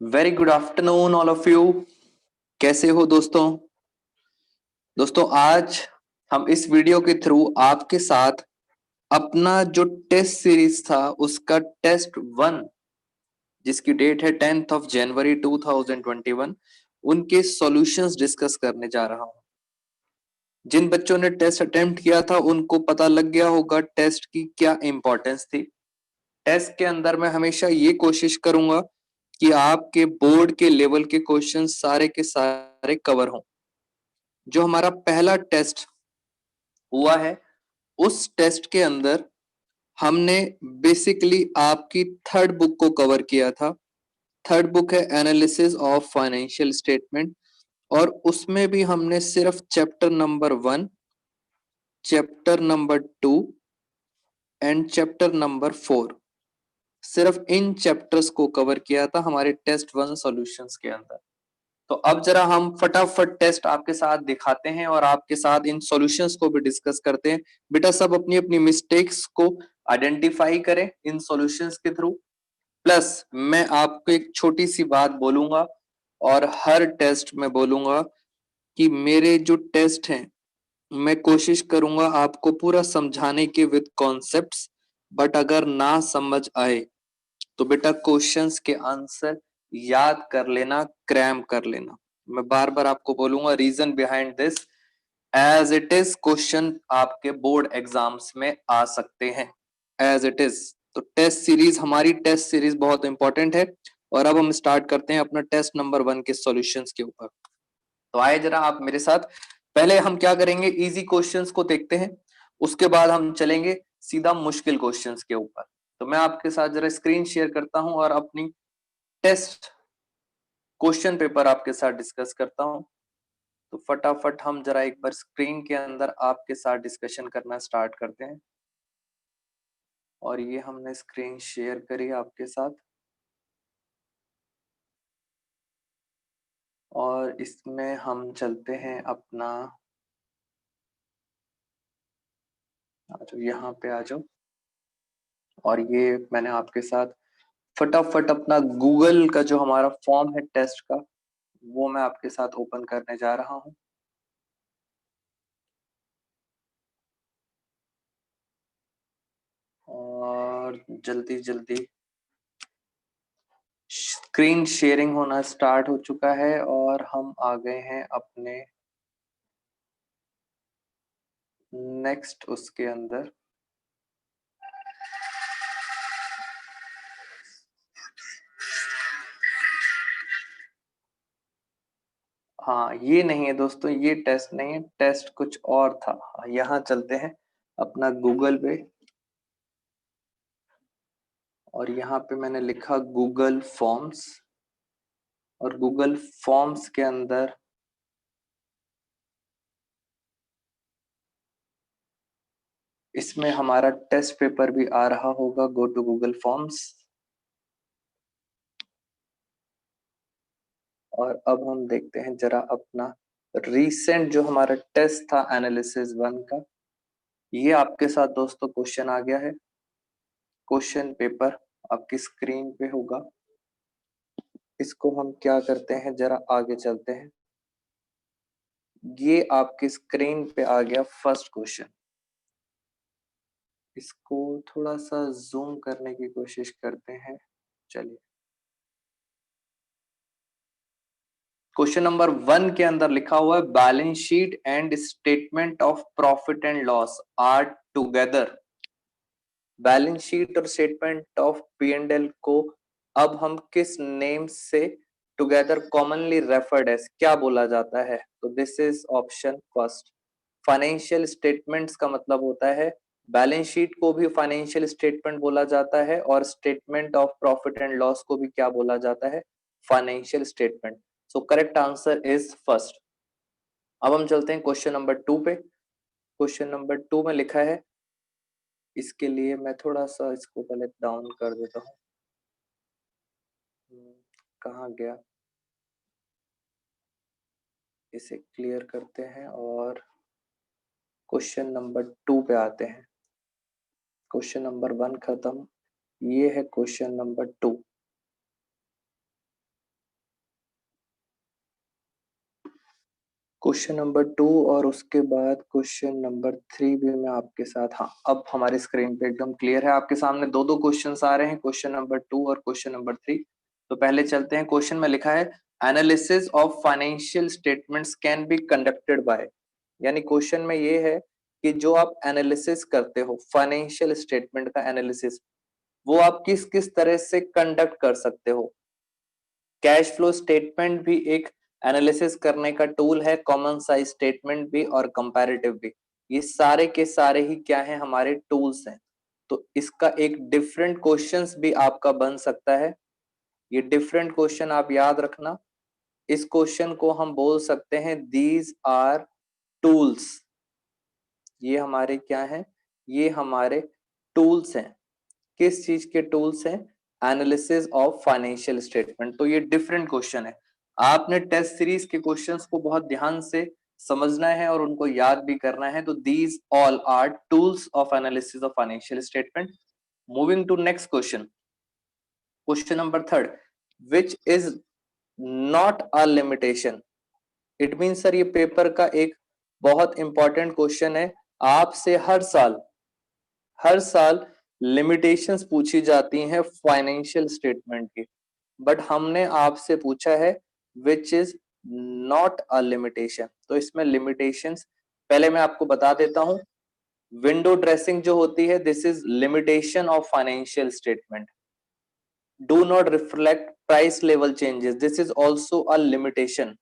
Very good afternoon all of you. कैसे हो दोस्तों आज हम इस वीडियो के थ्रू आपके साथ अपना जो टेस्ट सीरीज था उसका टेस्ट 1 जिसकी डेट है 10th ऑफ जनवरी 2021 उनके सॉल्यूशंस डिस्कस करने जा रहा हूं। जिन बच्चों ने टेस्ट अटेम्प्ट किया था उनको पता लग गया होगा टेस्ट की क्या इंपॉर्टेंस थी। टेस्ट के अंदर मैं हमेशा ये कोशिश करूंगा कि आपके बोर्ड के लेवल के क्वेश्चन सारे के सारे कवर हों। जो हमारा पहला टेस्ट हुआ है उस टेस्ट के अंदर हमने बेसिकली आपकी थर्ड बुक को कवर किया था। थर्ड बुक है एनालिसिस ऑफ फाइनेंशियल स्टेटमेंट और उसमें भी हमने सिर्फ chapter number 1, chapter number 2 and chapter number 4, सिर्फ इन चैप्टर्स को कवर किया था हमारे टेस्ट 1 सॉल्यूशंस के अंदर। तो अब जरा हम फटाफट टेस्ट आपके साथ दिखाते हैं और आपके साथ इन सॉल्यूशंस को भी डिस्कस करते हैं। बेटा सब अपनी अपनी मिस्टेक्स को आइडेंटिफाई करें इन सॉल्यूशंस के थ्रू। प्लस मैं आपको एक छोटी सी बात बोलूंगा और हर टेस्ट में बोलूंगा कि मेरे जो टेस्ट हैं मैं कोशिश करूंगा आपको पूरा समझाने के विद कॉन्सेप्ट्स। बट अगर ना समझ आए तो बेटा क्वेश्चंस के आंसर याद कर लेना, क्रैम कर लेना। मैं बार बार आपको बोलूंगा reason behind this as it is question आपके बोर्ड एग्जाम्स में आ सकते हैं एज इट इज। तो टेस्ट सीरीज, हमारी टेस्ट सीरीज बहुत इंपॉर्टेंट है। और अब हम स्टार्ट करते हैं अपना टेस्ट नंबर 1 के सॉल्यूशंस के ऊपर। तो आए जरा आप मेरे साथ। पहले हम क्या करेंगे, इजी क्वेश्चंस को देखते हैं, उसके बाद हम चलेंगे सीधा मुश्किल क्वेश्चंस के ऊपर। तो मैं आपके साथ जरा स्क्रीन शेयर करता हूं और अपनी टेस्ट क्वेश्चन पेपर आपके साथ डिस्कस करता हूं। तो फटाफट हम जरा एक बार स्क्रीन के अंदर आपके साथ डिस्कशन करना स्टार्ट करते हैं। और ये हमने स्क्रीन शेयर करी आपके साथ और इसमें हम चलते हैं अपना, आ जाओ यहाँ पे आ जाओ। और ये मैंने आपके साथ फटाफट अपना गूगल का जो हमारा फॉर्म है टेस्ट का वो मैं आपके साथ ओपन करने जा रहा हूं। और जल्दी जल्दी स्क्रीन शेयरिंग होना स्टार्ट हो चुका है और हम आ गए हैं अपने नेक्स्ट उसके अंदर। हाँ ये नहीं है दोस्तों, ये टेस्ट नहीं है, टेस्ट कुछ और था। यहाँ चलते हैं अपना गूगल पे और यहाँ पे मैंने लिखा गूगल फॉर्म्स। और गूगल फॉर्म्स के अंदर इसमें हमारा टेस्ट पेपर भी आ रहा होगा। गो टू गूगल फॉर्म्स और अब हम देखते हैं जरा अपना रीसेंट जो हमारा टेस्ट था एनालिसिस 1 का। ये आपके साथ दोस्तों क्वेश्चन आ गया है। क्वेश्चन पेपर आपकी स्क्रीन पे होगा। इसको हम क्या करते हैं, जरा आगे चलते हैं। ये आपकी स्क्रीन पे आ गया फर्स्ट क्वेश्चन। इसको थोड़ा सा जूम करने की कोशिश करते हैं। चलिए, क्वेश्चन नंबर 1 के अंदर लिखा हुआ है balance sheet and statement of profit and loss are together. Balance sheet और statement of P and L को अब हम किस नेम से टुगेदर कॉमनली रेफर्ड एज क्या बोला जाता है? तो this is option first. Financial statements का मतलब होता है, बैलेंस शीट को भी फाइनेंशियल स्टेटमेंट बोला जाता है और statement of profit and loss को भी क्या बोला जाता है? Financial statement. So correct answer is first. अब हम चलते हैं क्वेश्चन नंबर 2 पे। क्वेश्चन नंबर 2 में लिखा है, इसके लिए मैं थोड़ा सा इसको पहले डाउन कर देता हूँ। कहाँ गया, इसे क्लियर करते हैं और क्वेश्चन नंबर 2 पे आते हैं। क्वेश्चन नंबर 1 खत्म, ये है क्वेश्चन नंबर 2। क्वेश्चन नंबर 2 और उसके बाद क्वेश्चन नंबर 3 भी मैं आपके साथ, हाँ अब हमारी स्क्रीन पे एकदम क्लियर है, आपके सामने दो दो क्वेश्चंस आ रहे हैं, क्वेश्चन नंबर 2 और क्वेश्चन नंबर 3। तो पहले चलते हैं, क्वेश्चन में लिखा है analysis of financial statements can be conducted by, यानी क्वेश्चन में ये है कि जो आप एनालिसिस करते हो फाइनेंशियल स्टेटमेंट का एनालिसिस, वो आप किस किस तरह से कंडक्ट कर सकते हो। कैश फ्लो स्टेटमेंट भी एक एनालिसिस करने का टूल है, कॉमन साइज स्टेटमेंट भी और कंपैरेटिव भी, ये सारे के सारे ही क्या है, हमारे टूल्स हैं। तो इसका एक डिफरेंट क्वेश्चंस भी आपका बन सकता है, ये डिफरेंट क्वेश्चन आप याद रखना। इस क्वेश्चन को हम बोल सकते हैं दीज आर टूल्स, ये हमारे क्या हैं, ये हमारे टूल्स हैं। किस चीज के टूल्स हैं, एनालिसिस ऑफ फाइनेंशियल स्टेटमेंट। तो ये डिफरेंट क्वेश्चन है, आपने टेस्ट सीरीज के क्वेश्चंस को बहुत ध्यान से समझना है और उनको याद भी करना है। तो these all are tools of analysis of financial statement. Moving to next question, question number 3, which is not a limitation. It mean sir ये पेपर का एक बहुत इंपॉर्टेंट क्वेश्चन है, आपसे हर साल लिमिटेशंस पूछी जाती हैं फाइनेंशियल स्टेटमेंट की, बट हमने आपसे पूछा है विच इज नॉट अ लिमिटेशन। तो इसमें लिमिटेशंस पहले मैं आपको बता देता हूं। विंडो ड्रेसिंग जो होती है, this is limitation of financial statement. Do not reflect price level changes, this is also a limitation.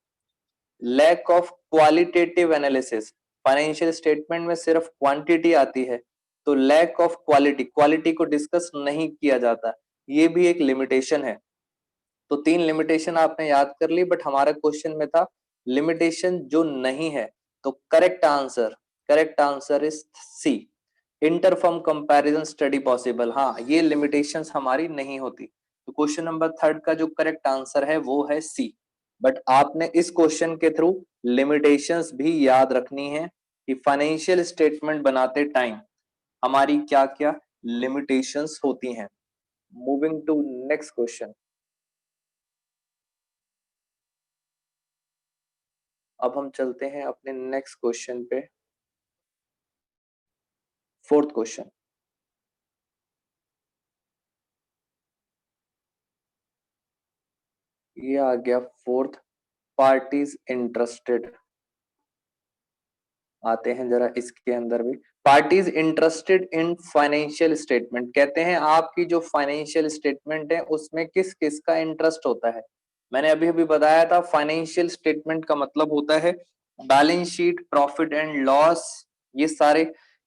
Lack of qualitative analysis, financial statement में सिर्फ क्वांटिटी आती है, तो लैक ऑफ क्वालिटी को डिस्कस नहीं किया जाता, ये भी एक लिमिटेशन है। तो 3 लिमिटेशन आपने याद कर ली, बट हमारा क्वेश्चन में था लिमिटेशन जो नहीं है। तो correct answer is C, interfirm comparison study possible. हाँ, ये लिमिटेशंस हमारी नहीं होती। तो क्वेश्चन नंबर 3 का जो करेक्ट आंसर है वो है सी। बट आपने इस क्वेश्चन के थ्रू लिमिटेशंस भी याद रखनी है कि फाइनेंशियल स्टेटमेंट बनाते टाइम हमारी क्या क्या लिमिटेशंस होती हैं। मूविंग टू नेक्स्ट क्वेश्चन, अब हम चलते हैं अपने नेक्स्ट क्वेश्चन पे, फोर्थ क्वेश्चन। ये आ गया फोर्थ, पार्टीज इंटरेस्टेड। आते हैं जरा इसके अंदर भी, parties interested in financial statement, कहते हैं आपकी जो फाइनेंशियल स्टेटमेंट है उसमें किस किस का इंटरेस्ट होता है। मैंने अभी अभी बताया था फाइनेंशियल स्टेटमेंट का मतलब होता है balance sheet, profit and loss, ये सारे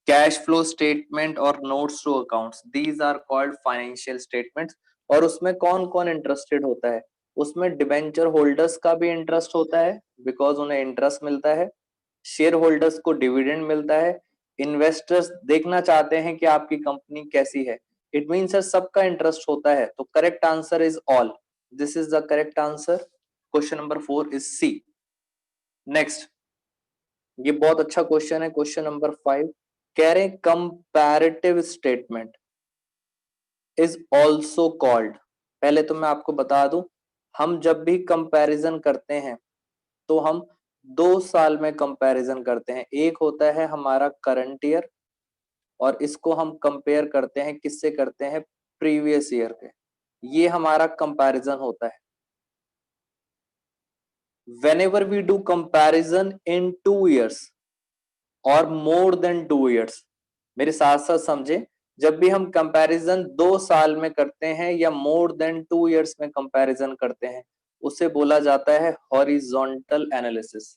कैश फ्लो स्टेटमेंट और notes to accounts, these are called financial statements. और उसमें कौन कौन इंटरेस्टेड होता है, उसमें डिबेंचर होल्डर्स का भी इंटरेस्ट होता है, बिकॉज उन्हें इंटरेस्ट मिलता है, शेयर होल्डर्स को डिविडेंड मिलता है, इन्वेस्टर्स देखना चाहते हैं कि आपकी कंपनी कैसी है। इट मीन्स सबका इंटरेस्ट होता है। तो correct answer is all, this is the correct answer. Question number 4 is C. Next, ये बहुत अच्छा क्वेश्चन है, क्वेश्चन नंबर 5, कह रहे comparative statement is also called. पहले तो मैं आपको बता दूं, हम जब भी कंपैरिजन करते हैं तो हम 2 साल में कंपैरिजन करते हैं। एक होता है हमारा करंट ईयर, और इसको हम कंपेयर करते हैं, किससे करते हैं, प्रीवियस ईयर के। ये हमारा कंपैरिजन होता है। whenever we do comparison in 2 years और मोर देन 2 years, मेरे साथ साथ समझे, जब भी हम कंपैरिजन 2 साल में करते हैं या मोर देन 2 years में कंपैरिजन करते हैं, उसे बोला जाता है हॉरिजॉन्टल एनालिसिस।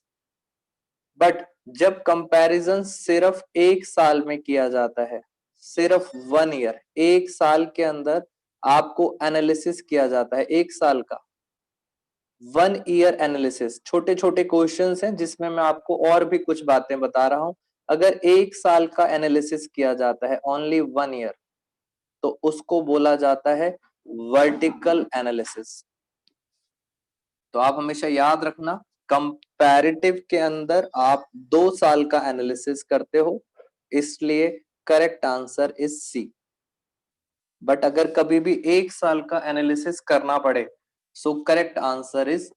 बट जब कंपैरिजन सिर्फ 1 साल में किया जाता है, सिर्फ 1 ईयर, 1 साल के अंदर आपको एनालिसिस किया जाता है, 1 साल का 1 ईयर एनालिसिस। छोटे छोटे क्वेश्चंस हैं जिसमें मैं आपको और भी कुछ बातें बता रहा हूं। अगर 1 साल का एनालिसिस किया जाता है, ओनली 1 ईयर, तो उसको बोला जाता है वर्टिकल एनालिसिस। तो आप हमेशा याद रखना, कंपैरेटिव के अंदर आप 2 साल का एनालिसिस करते हो, इसलिए correct answer is C. But अगर कभी भी 1 साल का एनालिसिस करना पड़े, so correct answer is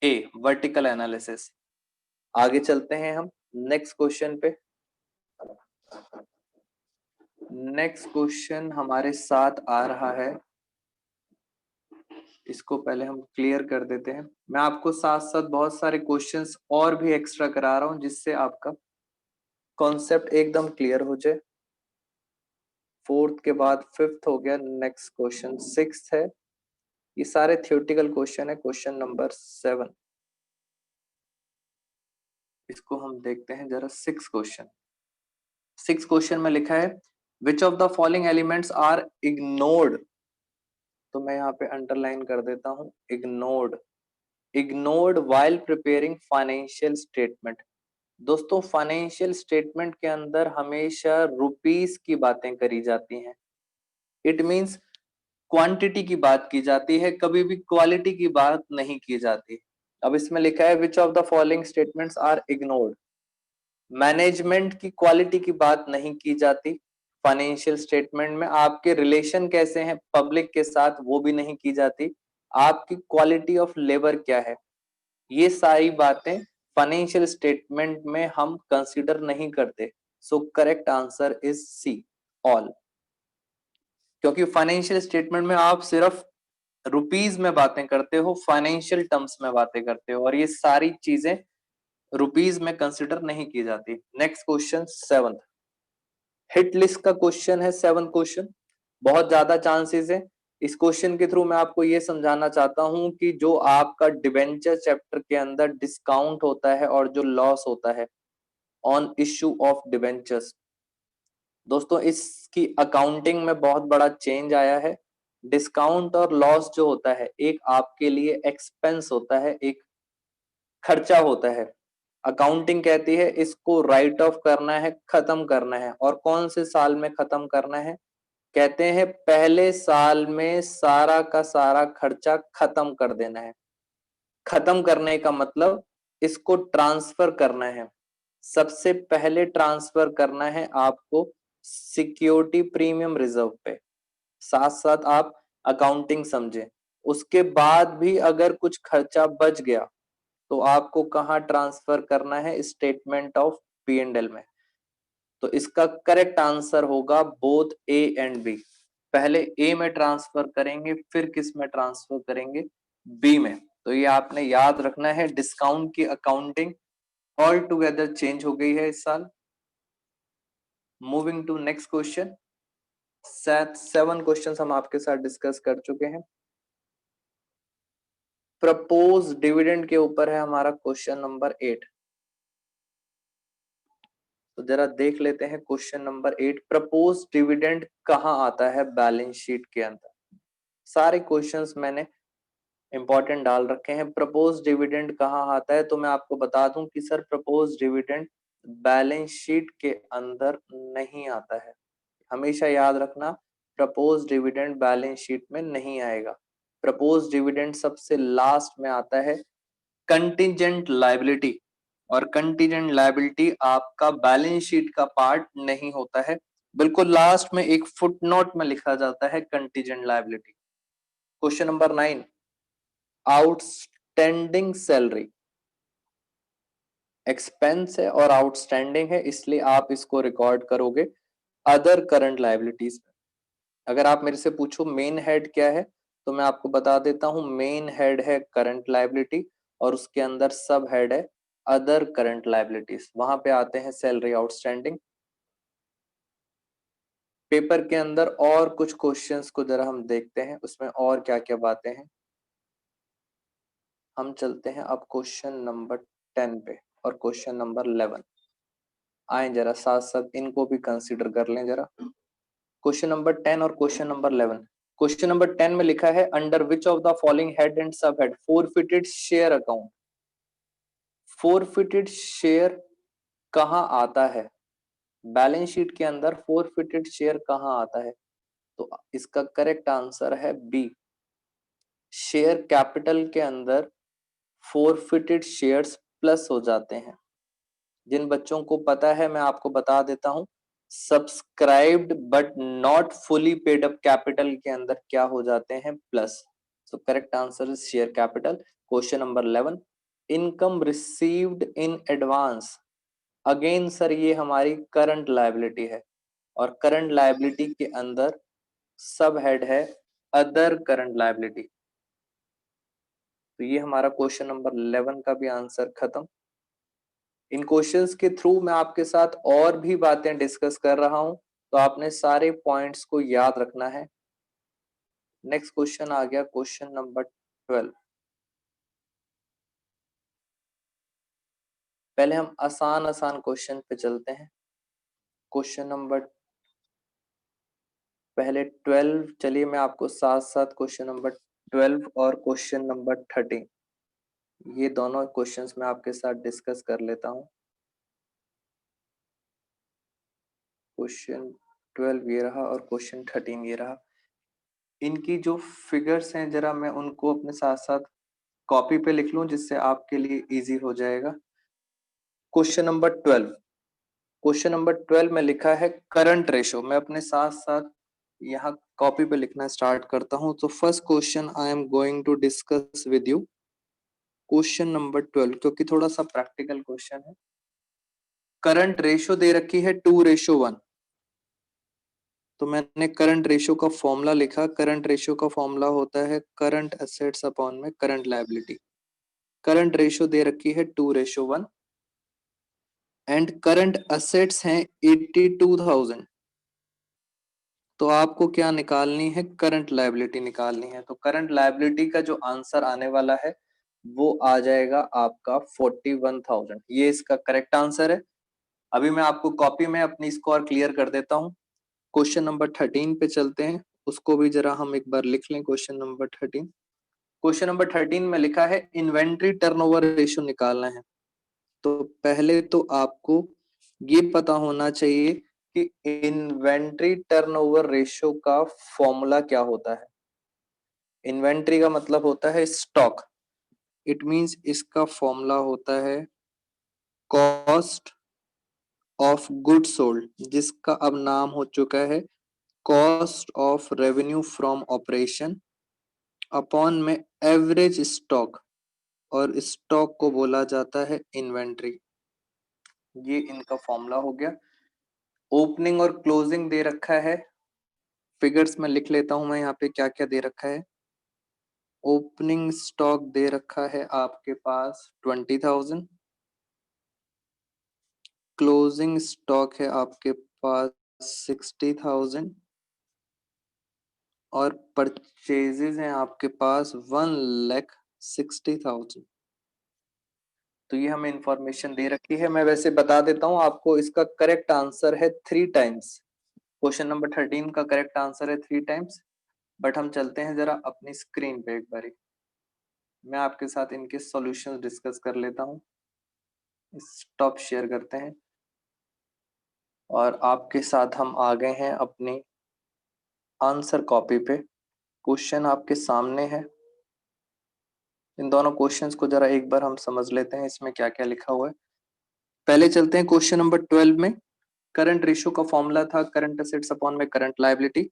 A, vertical analysis. आगे चलते हैं हम नेक्स्ट क्वेश्चन पे। नेक्स्ट क्वेश्चन हमारे साथ आ रहा है, इसको पहले हम क्लियर कर देते हैं। मैं आपको साथ साथ बहुत सारे क्वेश्चंस और भी एक्स्ट्रा करा रहा हूं जिससे आपका कॉन्सेप्ट एकदम क्लियर हो जाए। फोर्थ के बाद फिफ्थ हो गया, नेक्स्ट क्वेश्चन सिक्स्थ है। ये सारे थ्योरेटिकल क्वेश्चन है। क्वेश्चन नंबर 7, इसको हम देखते हैं जरा। सिक्स क्वेश्चन में लिखा है which of the following elements are ignored. तो मैं यहाँ पे अंडरलाइन कर देता हूं ignored. Ignored while preparing financial statement. दोस्तों फाइनेंशियल स्टेटमेंट के अंदर हमेशा रुपीस की बातें करी जाती हैं। इट मींस क्वांटिटी की बात की जाती है, कभी भी क्वालिटी की बात नहीं की जाती। अब इसमें लिखा है which of the following statements are ignored. Management की क्वालिटी की बात नहीं की जाती फाइनेंशियल स्टेटमेंट में। आपके रिलेशन कैसे हैं पब्लिक के साथ वो भी नहीं की जाती। आपकी क्वालिटी ऑफ लेबर क्या है, ये सारी बातें फाइनेंशियल स्टेटमेंट में हम कंसीडर नहीं करते। So correct answer is C, all. क्योंकि फाइनेंशियल स्टेटमेंट में आप सिर्फ रुपीज में बातें करते हो, फाइनेंशियल टर्म्स में बातें करते हो, और ये सारी चीजें रुपीज में कंसिडर नहीं की जाती। Next question 7th, hit list का क्वेश्चन है। 7 क्वेश्चन, बहुत ज्यादा चांसेस है। इस क्वेश्चन के थ्रू मैं आपको ये समझाना चाहता हूं कि जो आपका डिबेंचर चैप्टर के अंदर डिस्काउंट होता है और जो लॉस होता है ऑन इश्यू ऑफ डिबेंचर्स, दोस्तों इसकी अकाउंटिंग में बहुत बड़ा चेंज आया है। डिस्काउंट और लॉस जो होता है एक आपके लिए एक्सपेंस होता है, एक खर्चा होता है। अकाउंटिंग कहती है इसको राइट ऑफ करना है, खत्म करना है। और कौन से साल में खत्म करना है? कहते हैं पहले साल में सारा का सारा खर्चा खत्म कर देना है। खत्म करने का मतलब इसको ट्रांसफर करना है। सबसे पहले ट्रांसफर करना है आपको सिक्योरिटी प्रीमियम रिजर्व पे। साथ साथ आप अकाउंटिंग समझे। उसके बाद भी अगर कुछ खर्चा बच गया तो आपको कहाँ ट्रांसफर करना है? Statement of P and L में। तो इसका करेक्ट आंसर होगा बोथ ए एंड बी। पहले ए में ट्रांसफर करेंगे, फिर किस में ट्रांसफर करेंगे? बी में। तो ये आपने याद रखना है। डिस्काउंट की अकाउंटिंग ऑल टुगेदर चेंज हो गई है इस साल। Moving to next question. 7 question हम आपके साथ डिस्कस कर चुके हैं। प्रपोज डिविडेंड के ऊपर है हमारा क्वेश्चन नंबर 8। तो जरा देख लेते हैं क्वेश्चन नंबर 8। प्रपोज डिविडेंड कहाँ आता है बैलेंस शीट के अंदर? सारे क्वेश्चंस मैंने इंपॉर्टेंट डाल रखे हैं। प्रपोज डिविडेंड कहाँ आता है? तो मैं आपको बता दूं कि sir propose dividend balance sheet के अंदर नहीं आता है। हमेशा याद रखना, प्रपोज डिविडेंड बैलेंस शीट में नहीं आएगा। प्रपोज डिविडेंड सबसे लास्ट में आता है कंटिजेंट लायबिलिटी। और कंटिजेंट लायबिलिटी आपका बैलेंस शीट का पार्ट नहीं होता है। बिल्कुल लास्ट में एक फुटनोट में लिखा जाता है contingent liability. Question number 9, outstanding salary expense है और आउटस्टैंडिंग है, इसलिए आप इसको रिकॉर्ड करोगे अदर करंट लायबिलिटीज। अगर आप मेरे से पूछो मेन हेड क्या है, तो मैं आपको बता देता हूं मेन हेड है करंट लायबिलिटी और उसके अंदर सब हेड है अदर करंट लायबिलिटीज। वहां पे आते हैं सैलरी आउटस्टैंडिंग। पेपर के अंदर और कुछ क्वेश्चंस को जरा हम देखते हैं उसमें और क्या क्या बातें हैं। हम चलते हैं अब क्वेश्चन नंबर 10 पे और क्वेश्चन नंबर 11। आए जरा साथ साथ इनको भी कंसीडर कर लें जरा। क्वेश्चन नंबर 10 और क्वेश्चन नंबर 11। क्वेश्चन नंबर 10 में लिखा है under which of the following head and sub head forfeited share account. Forfeited share कहाँ आता है बैलेंस शीट के अंदर? फोरफिटेड शेयर कहाँ आता है? तो इसका करेक्ट आंसर है बी। शेयर कैपिटल के अंदर फोरफिटेड शेयर्स प्लस हो जाते हैं। जिन बच्चों को पता है मैं आपको बता देता हूं, subscribed but not fully paid up capital के अंदर क्या हो जाते हैं? Plus. So correct answer is share capital. Question number 11। Income received in advance, again sir ये हमारी करंट लायबिलिटी है और करंट लायबिलिटी के अंदर सब हेड है अदर करंट लायबिलिटी। तो ये हमारा क्वेश्चन नंबर 11 का भी आंसर खत्म। इन क्वेश्चंस के थ्रू मैं आपके साथ और भी बातें डिस्कस कर रहा हूं, तो आपने सारे पॉइंट्स को याद रखना है। नेक्स्ट क्वेश्चन आ गया क्वेश्चन नंबर 12। पहले हम आसान आसान क्वेश्चन पे चलते हैं। क्वेश्चन नंबर पहले 12, चलिए मैं आपको साथ साथ क्वेश्चन नंबर 12 और क्वेश्चन नंबर 13 ये दोनों क्वेश्चंस मैं आपके साथ डिस्कस कर लेता हूं। क्वेश्चन 12 ये रहा और क्वेश्चन 13 ये रहा। इनकी जो फिगर्स हैं जरा मैं उनको अपने साथ साथ कॉपी पे लिख लूं जिससे आपके लिए इजी हो जाएगा। क्वेश्चन नंबर 12, क्वेश्चन नंबर 12 में लिखा है करंट रेशो। मैं अपने साथ साथ यहाँ कॉपी पे लिखना स्टार्ट करता हूँ। तो first question I am going to discuss with you question number 12, क्योंकि थोड़ा सा प्रैक्टिकल क्वेश्चन है। करंट रेशो दे रखी है 2:1। तो मैंने करंट रेशो का फॉर्मूला लिखा। करंट रेशो का फॉर्मूला होता है करंट एसेट्स अपॉन में करंट लायबिलिटी। करंट रेशो दे रखी है 2:1 एंड करंट असेट्स हैं 82,000। तो आपको क्या निकालनी है? करंट लायबिलिटी निकालनी है। तो करंट लायबिलिटी का जो आंसर आने वाला है वो आ जाएगा आपका 41,000। ये इसका करेक्ट आंसर है। अभी मैं आपको कॉपी में अपनी स्कोर क्लियर कर देता हूँ। क्वेश्चन नंबर 13 पे चलते हैं, उसको भी जरा हम एक बार लिख लें। क्वेश्चन नंबर 13, क्वेश्चन नंबर 13 में लिखा है इन्वेंट्री टर्नओवर रेशियो निकालना है। तो पहले तो आपको ये पता होना चाहिए कि इन्वेंट्री टर्नओवर रेशियो का फॉर्मूला क्या होता है। इन्वेंट्री का मतलब होता है स्टॉक। इट मींस इसका फॉर्मूला होता है कॉस्ट ऑफ गुड सोल्ड, जिसका अब नाम हो चुका है cost of revenue from operation upon में एवरेज स्टॉक, और स्टॉक को बोला जाता है इन्वेंट्री। ये इनका फॉर्मूला हो गया। ओपनिंग और क्लोजिंग दे रखा है। फिगर्स में लिख लेता हूं मैं यहाँ पे क्या क्या दे रखा है। ओपनिंग स्टॉक दे रखा है आपके पास 20,000। क्लोजिंग स्टॉक है आपके पास 60,000 और परचेजेस हैं आपके पास 1,60,000। तो ये हमें इंफॉर्मेशन दे रखी है। मैं वैसे बता देता हूँ आपको, इसका करेक्ट आंसर है 3 टाइम्स। क्वेश्चन नंबर 13 का करेक्ट आंसर है 3 टाइम्स। बट हम चलते हैं जरा अपनी स्क्रीन पे एक बारी, मैं आपके साथ इनके सॉल्यूशंस डिस्कस कर लेता हूँ। स्टॉप शेयर करते हैं और आपके साथ हम आ गए हैं अपनी आंसर कॉपी पे। क्वेश्चन आपके सामने है। इन दोनों क्वेश्चंस को जरा एक बार हम समझ लेते हैं इसमें क्या क्या लिखा हुआ है। पहले चलते हैं क्वेश्चन नंबर 12 में। करंट रेशियो का फॉर्मूला था करंट असेट्स अपॉन में करंट लायबिलिटी।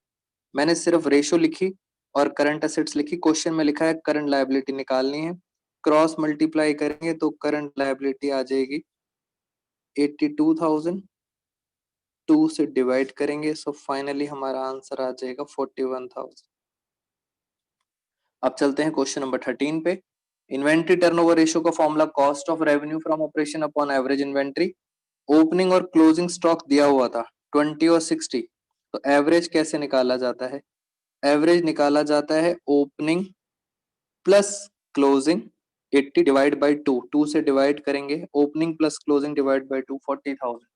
मैंने सिर्फ रेशियो लिखी और करंट असेट्स लिखी। क्वेश्चन में लिखा है करंट लायबिलिटी निकालनी है। क्रॉस मल्टीप्लाई करेंगे तो करंट लायबिलिटी आ जाएगी 82,000। 2 से डिवाइड करेंगे सो फाइनली हमारा आंसर आ जाएगा 41,000। अब चलते हैं क्वेश्चन नंबर 13 पे। इन्वेंट्री टर्नओवर रेशियो का formula cost of revenue from operation upon average inventory. Opening और क्लोजिंग स्टॉक दिया हुआ था 20 और 60। तो एवरेज कैसे निकाला जाता है? एवरेज निकाला जाता है opening plus closing 80 divide by 2। 2 से डिवाइड करेंगे, opening plus closing divide by 2, 40,000।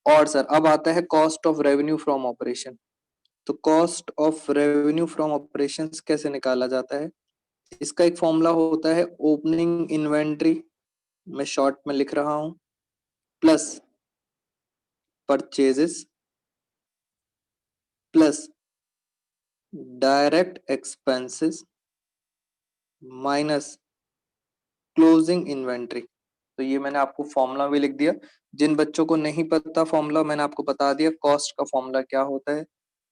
और सर अब आता है cost of revenue from operation. तो cost of revenue from operation कैसे निकाला जाता है? इसका एक फॉर्मूला होता है ओपनिंग इन्वेंट्री, मैं शॉर्ट में लिख रहा हूं, plus purchases plus direct expenses minus closing inventory. तो ये मैंने आपको फॉर्मूला भी लिख दिया। जिन बच्चों को नहीं पता फॉर्मूला, मैंने आपको बता दिया कॉस्ट का फॉर्मूला क्या होता है।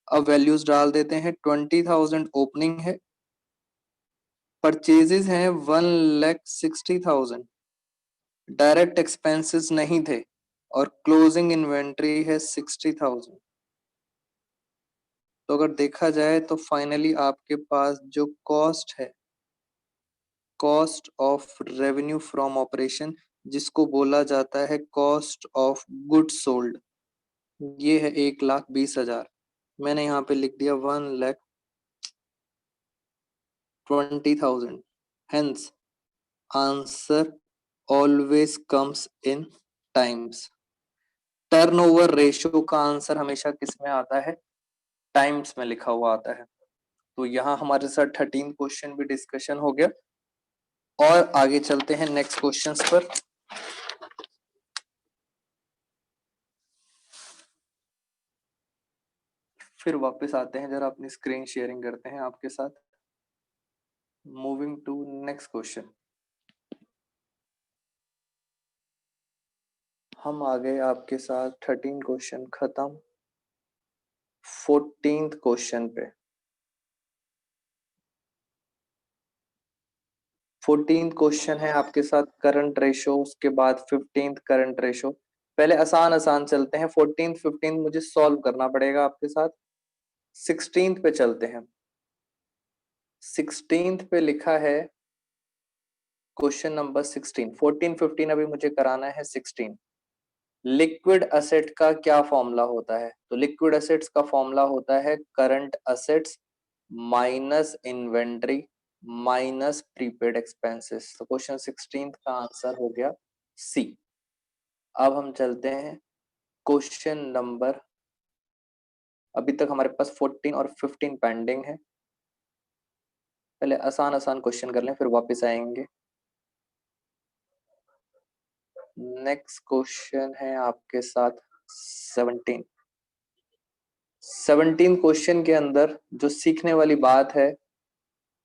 अब वैल्यूज डाल देते हैं। 20,000 ओपनिंग है, परचेजेस हैं 1,60,000, डायरेक्ट एक्सपेंसेस नहीं थे और क्लोजिंग इन्वेंट्री है 60,000। तो अगर देखा जाए तो फाइनली आपके पास जो कॉस्ट है, cost of revenue from operation, जिसको बोला जाता है कॉस्ट ऑफ गुड्स सोल्ड, ये है 1,20,000। मैंने यहाँ पे लिख दिया 1,20,000। Hence answer always comes in times. Turnover ratio का आंसर हमेशा किस में आता है? टाइम्स में लिखा हुआ आता है। तो यहाँ हमारे साथ 13 क्वेश्चन भी डिस्कशन हो गया और आगे चलते हैं नेक्स्ट क्वेश्चंस पर। फिर वापस आते हैं, जरा अपनी स्क्रीन शेयरिंग करते हैं आपके साथ। Moving to next question. हम आ गए आपके साथ 13 क्वेश्चन खत्म, 14th क्वेश्चन पे। 14th क्वेश्चन है आपके साथ करंट रेशो, उसके बाद 15th करंट रेशो। पहले आसान आसान चलते हैं, 14th 15th मुझे सॉल्व करना पड़ेगा आपके साथ। 16th पे चलते हैं। 16th पे लिखा है क्वेश्चन नंबर 16। 14 15 अभी मुझे कराना है 16। लिक्विड असेट का क्या फॉर्मूला होता है? तो लिक्विड असेट्स का फॉर्मूला होता है current assets minus inventory minus prepaid expenses. तो क्वेश्चन 16 का आंसर हो गया सी। अब हम चलते हैं क्वेश्चन नंबर, अभी तक हमारे पास 14 और 15 पेंडिंग है। पहले आसान आसान क्वेश्चन कर लें फिर वापस आएंगे। नेक्स्ट क्वेश्चन है आपके साथ 17। 17 क्वेश्चन के अंदर जो सीखने वाली बात है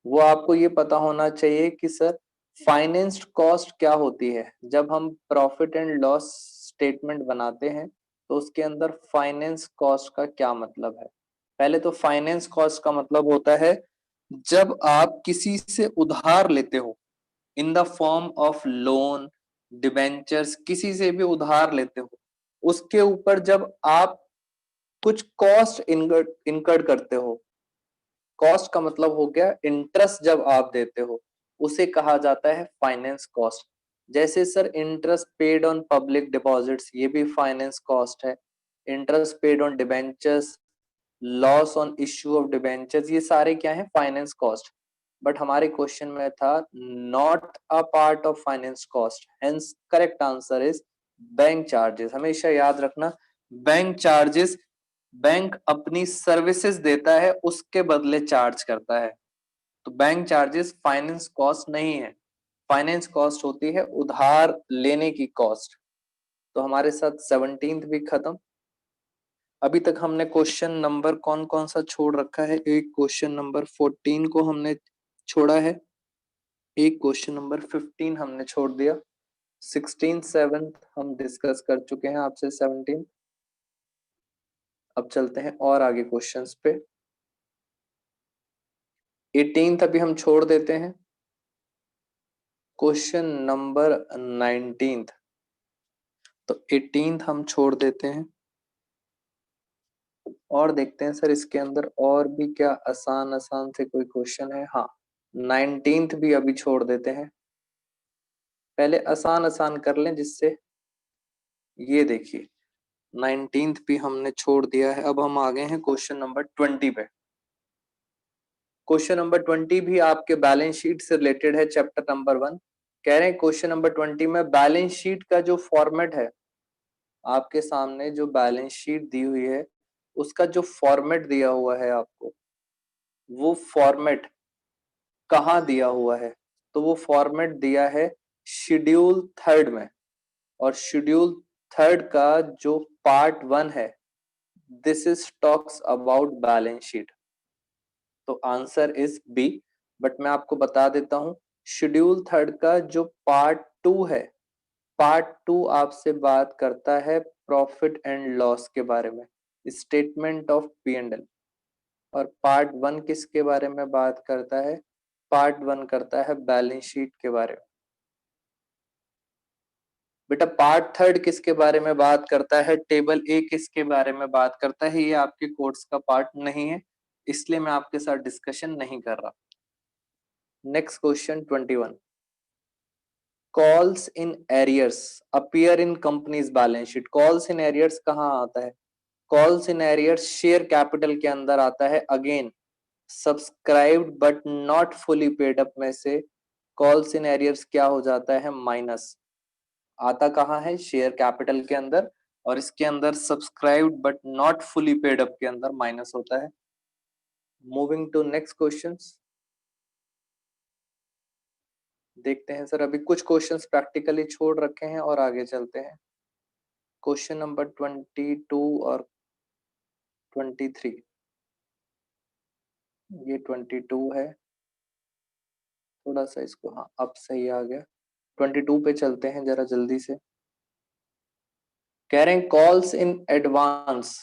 वो आपको ये पता होना चाहिए कि सर फाइनेंस्ड कॉस्ट क्या होती है। जब हम प्रॉफिट एंड लॉस स्टेटमेंट बनाते हैं तो उसके अंदर फाइनेंस कॉस्ट का क्या मतलब है। पहले तो फाइनेंस कॉस्ट का मतलब होता है जब आप किसी से उधार लेते हो in the form of loan, debentures, किसी से भी उधार लेते हो, उसके ऊपर जब आप कुछ कॉस्ट इनकर्ड करते हो। कॉस्ट का मतलब हो गया इंटरेस्ट जब आप देते हो, उसे कहा जाता है फाइनेंस कॉस्ट। जैसे sir interest paid on public deposits, ये भी फाइनेंस कॉस्ट है। Interest paid on debentures, loss on issue of debentures, ये सारे क्या है? Finance cost. बट हमारे क्वेश्चन में था not a part of finance cost, hence correct answer is bank charges. हमेशा याद रखना, बैंक चार्जेस बैंक अपनी सर्विसेज देता है उसके बदले चार्ज करता है। तो बैंक चार्जेस फाइनेंस कॉस्ट नहीं है। फाइनेंस कॉस्ट होती है उधार लेने की कॉस्ट। तो हमारे साथ 17th भी खत्म। अभी तक हमने क्वेश्चन नंबर कौन कौन सा छोड़ रखा है? एक क्वेश्चन नंबर 14 को हमने छोड़ा है, एक क्वेश्चन नंबर 15 हमने छोड़ दिया, 16 7 हम डिस्कस कर चुके हैं आपसे 17। अब चलते हैं और आगे क्वेश्चंस पे। 18th अभी हम छोड़ देते हैं। क्वेश्चन नंबर 19, तो 18th हम छोड़ देते हैं और देखते हैं सर इसके अंदर और भी क्या आसान आसान से कोई क्वेश्चन है। हाँ, 19th भी अभी छोड़ देते हैं। पहले आसान आसान कर लें जिससे, ये देखिए 19th भी हमने छोड़ दिया है। अब हम आ गए हैं क्वेश्चन नंबर 20 पे। क्वेश्चन नंबर 20 भी आपके बैलेंस शीट से रिलेटेड है, चैप्टर नंबर 1। कह रहे हैं क्वेश्चन नंबर 20 में बैलेंस शीट का जो फॉर्मेट है, आपके सामने जो बैलेंस शीट दी हुई है उसका जो फॉर्मेट दिया हुआ है आपको, वो फॉर्मेट कहाँ दिया हुआ है? तो वो फॉर्मेट दिया है शेड्यूल 3 में। और शेड्यूल 3 का जो पार्ट 1 है, this is talks about balance sheet. तो आंसर इज बी। बट मैं आपको बता देता हूं, शेड्यूल 3 का जो पार्ट 2 है, पार्ट 2 आपसे बात करता है प्रॉफिट एंड लॉस के बारे में, स्टेटमेंट ऑफ P&L। और पार्ट 1 किसके बारे में बात करता है? पार्ट 1 करता है बैलेंस शीट के बारे में। बेटा पार्ट 3 किसके बारे में बात करता है, टेबल ए किसके बारे में बात करता है, ये आपके कोर्स का पार्ट नहीं है, इसलिए मैं आपके साथ डिस्कशन नहीं कर रहा। Next question 21, calls in arrears appear in companies balance sheet. Calls in arrears कहाँ आता है, calls in arrears share capital के अंदर आता है। Again subscribed but not fully paid up में से कॉल्स इन एरियर्स क्या हो जाता है, माइनस। आता कहाँ है, शेयर कैपिटल के अंदर, और इसके अंदर subscribed but not fully paid up के अंदर माइनस होता है। मूविंग टू नेक्स्ट क्वेश्चंस, देखते हैं सर, अभी कुछ क्वेश्चंस प्रैक्टिकली छोड़ रखे हैं और आगे चलते हैं। क्वेश्चन नंबर 22 और 23, ये 22 है, थोड़ा सा इसको, हाँ अब सही आ गया। 22 पे चलते हैं जरा जल्दी से। कह रहे हैं calls in advance,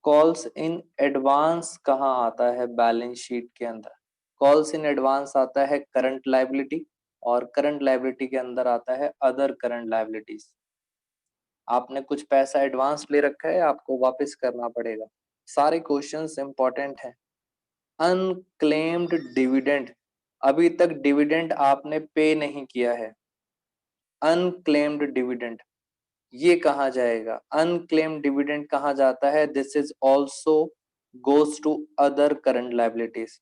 calls in advance कहाँ आता है बैलेंस शीट के अंदर, कॉल्स इन एडवांस आता है करंट लायबिलिटी, और करंट लायबिलिटी के अंदर आता है अदर करंट लायबिलिटीज। आपने कुछ पैसा एडवांस ले रखा है, आपको वापस करना पड़ेगा। सारे क्वेश्चंस इंपॉर्टेंट हैं। अनक्लेम्ड डिविडेंड, अभी तक डिविडेंड आपने पे नहीं किया है, अनक्लेम्ड डिविडेंड ये कहाँ जाएगा, अनक्लेम्ड डिविडेंड कहाँ जाता है, this is also goes to other current liabilities.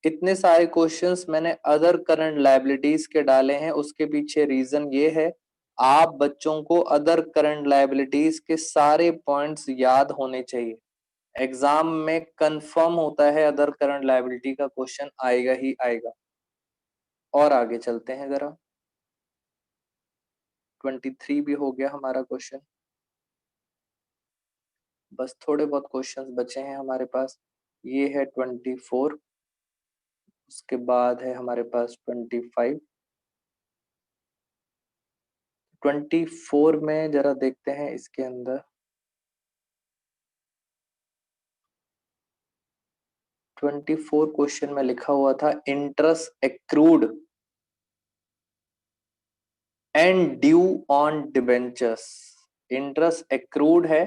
इतने सारे क्वेश्चंस मैंने अदर करंट लायबिलिटीज के डाले हैं, उसके पीछे रीजन ये है, आप बच्चों को अदर करंट लायबिलिटीज के सारे पॉइंट्स याद होने चाहिए। एग्जाम में कंफर्म होता है अदर करंट लायबिलिटी का क्वेश्चन आएगा ही आएगा। और आगे चलते हैं जरा, 23 भी हो गया हमारा क्वेश्चन, बस थोड़े बहुत क्वेश्चंस बचे हैं हमारे पास। ये है 24, उसके बाद है हमारे पास 25। 24 में जरा देखते हैं इसके अंदर, 24 क्वेश्चन में लिखा हुआ था interest accrued and due on debentures. Interest accrued है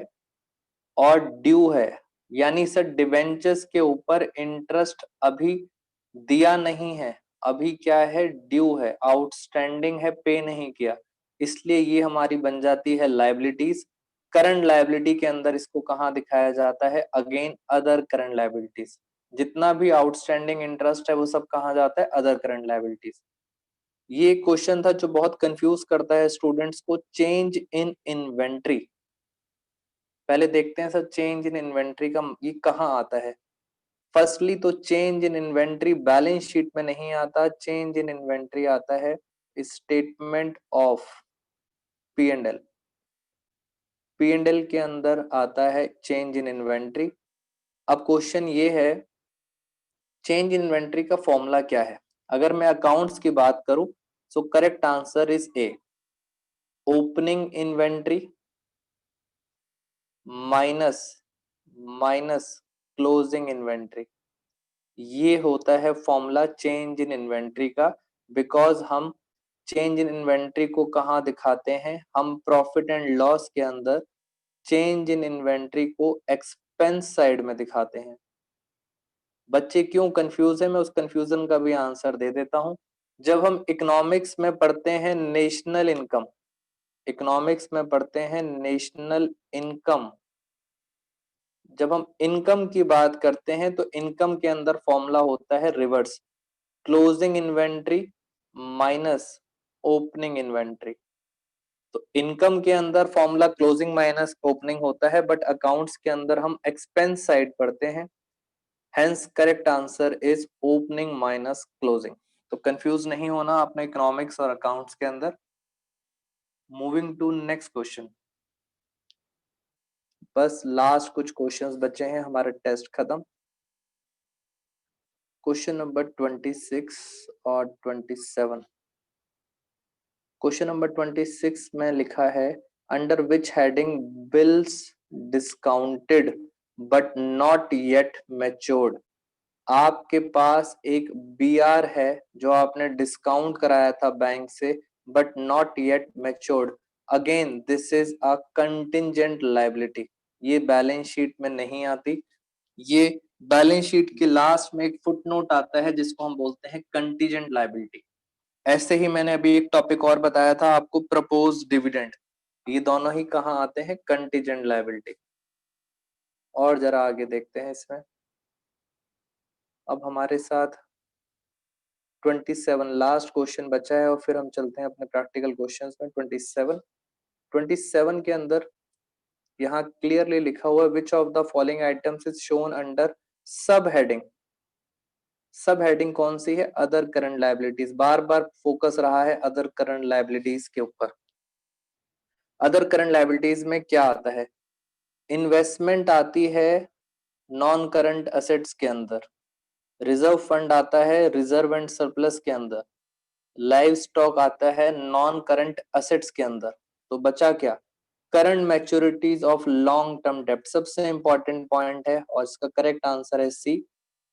और ड्यू है, यानी सर डिबेंचर्स के ऊपर इंटरेस्ट अभी दिया नहीं है, अभी क्या है, ड्यू है, आउटस्टैंडिंग है, पे नहीं किया, इसलिए ये हमारी बन जाती है लायबिलिटीज। करंट लायबिलिटी के अंदर इसको कहाँ दिखाया जाता है, अगेन अदर करंट लायबिलिटीज। जितना भी आउटस्टैंडिंग इंटरेस्ट है वो सब कहाँ जाता है, अदर करंट लायबिलिटीज। ये क्वेश्चन था जो बहुत कंफ्यूज करता है स्टूडेंट्स को, चेंज इन इन्वेंट्री। पहले देखते हैं सर चेंज इन इन्वेंट्री का ये कहाँ आता है। फर्स्टली तो change in inventory balance sheet में नहीं आता, चेंज इन इन्वेंट्री आता है statement of P and L. P and L के अंदर आता है चेंज इन इन्वेंट्री। अब क्वेश्चन ये है चेंज इन इन्वेंट्री का फॉर्मूला क्या है। अगर मैं अकाउंट्स की बात करूं सो correct answer is A, opening inventory minus minus closing inventory, ये होता है फॉर्मूला चेंज इन इन्वेंट्री का। बिकॉज हम चेंज इन इन्वेंट्री को कहाँ दिखाते हैं, हम प्रॉफिट एंड लॉस के अंदर चेंज इन इन्वेंट्री को एक्सपेंस साइड में दिखाते हैं। बच्चे क्यों कंफ्यूज है, मैं उस कंफ्यूजन का भी आंसर दे देता हूं। जब हम इकोनॉमिक्स में पढ़ते हैं नेशनल इनकम, इकोनॉमिक्स में पढ़ते हैं नेशनल इनकम, जब हम इनकम की बात करते हैं तो इनकम के अंदर फॉर्मूला होता है reverse, closing inventory minus opening inventory. तो इनकम के अंदर फॉर्मूला क्लोजिंग माइनस ओपनिंग होता है, बट अकाउंट्स के अंदर हम एक्सपेंस साइड पढ़ते हैं, hence correct answer is opening minus closing. तो कंफ्यूज नहीं होना आपने इकोनॉमिक्स और अकाउंट्स के अंदर। मूविंग टू नेक्स्ट क्वेश्चन, बस लास्ट कुछ क्वेश्चंस बचे हैं, हमारा टेस्ट खत्म। क्वेश्चन नंबर 26 और 27। क्वेश्चन नंबर 26 में लिखा है under which heading bills discounted but not yet matured आपके पास एक बीआर है जो आपने डिस्काउंट कराया था बैंक से but not yet matured, again this is a contingent liability. ये बैलेंस शीट में नहीं आती, ये बैलेंस शीट के लास्ट में एक फुटनोट आता है जिसको हम बोलते हैं कंटीजेंट लायबिलिटी। ऐसे ही मैंने अभी एक टॉपिक और बताया था आपको, प्रपोज डिविडेंड, ये दोनों ही कहाँ आते हैं, कंटीजेंट लायबिलिटी। और जरा आगे देखते हैं इसमें। अब हमारे साथ 27 लास्ट क्वेश्चन बचा है और फिर हम चलते हैं अपने प्रैक्टिकल क्वेश्चंस में। 27 के अंदर यहाँ क्लियरली लिखा हुआ है which of the following items is shown under sub heading. सब हेडिंग कौन सी है, अदर करंट लायबिलिटीज। बार बार फोकस रहा है अदर करंट लायबिलिटीज के ऊपर। अदर करंट लायबिलिटीज में क्या आता है, इन्वेस्टमेंट आती है नॉन करंट असेट्स के अंदर, रिजर्व फंड आता है रिजर्व एंड सरप्लस के अंदर, लाइव स्टॉक आता है नॉन करंट असेट्स के अंदर। तो बचा क्या, करंट मैच्योरिटीज ऑफ लॉन्ग टर्म डेब्ट, सबसे इंपॉर्टेंट पॉइंट है और इसका करेक्ट आंसर है सी।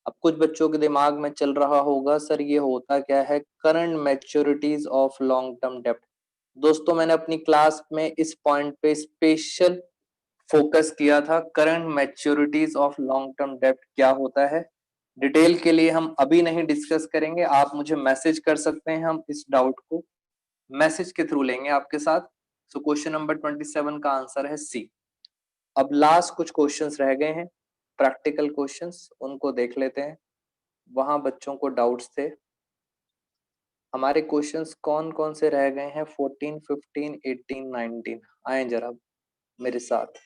अब कुछ बच्चों के दिमाग में चल रहा होगा सर ये होता क्या है, करंट मैच्योरिटीज ऑफ लॉन्ग टर्म डेब्ट। दोस्तों मैंने अपनी क्लास में इस पॉइंट पे स्पेशल फोकस किया था, करंट मैच्योरिटीज ऑफ लॉन्ग टर्म डेब्ट क्या होता है। डिटेल के लिए हम अभी नहीं डिस्कस करेंगे, आप मुझे मैसेज कर सकते हैं, हम इस डाउट को मैसेज के थ्रू लेंगे आपके साथ। सो क्वेश्चन नंबर 27 का आंसर है सी। अब लास्ट कुछ क्वेश्चंस रह गए हैं प्रैक्टिकल क्वेश्चंस, उनको देख लेते हैं। वहां बच्चों को डाउट्स थे। हमारे क्वेश्चंस कौन कौन से रह गए हैं, 14, 15, 18, 19, आए जरा मेरे साथ।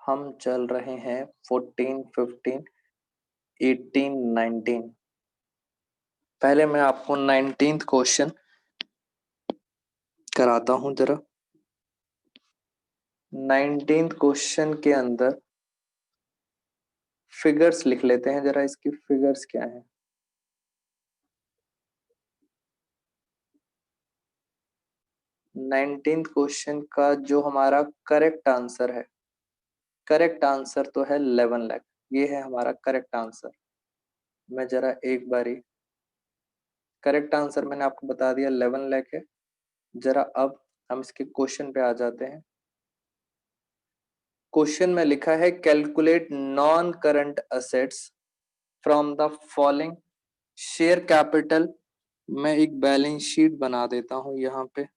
हम चल रहे हैं 14, 15, 18, 19। पहले मैं आपको 19th क्वेश्चन कराता हूं जरा। 19th क्वेश्चन के अंदर फिगर्स लिख लेते हैं जरा, इसकी फिगर्स क्या है। 19th क्वेश्चन का जो हमारा करेक्ट आंसर है, करेक्ट आंसर तो है 11 लाख, ये है हमारा करेक्ट आंसर। मैं जरा एक बारी, करेक्ट आंसर मैंने आपको बता दिया 11 लाख है। जरा अब हम इसके क्वेश्चन पे आ जाते हैं। क्वेश्चन में लिखा है calculate non current assets from the following share capital. मैं एक बैलेंस शीट बना देता हूं यहाँ पे।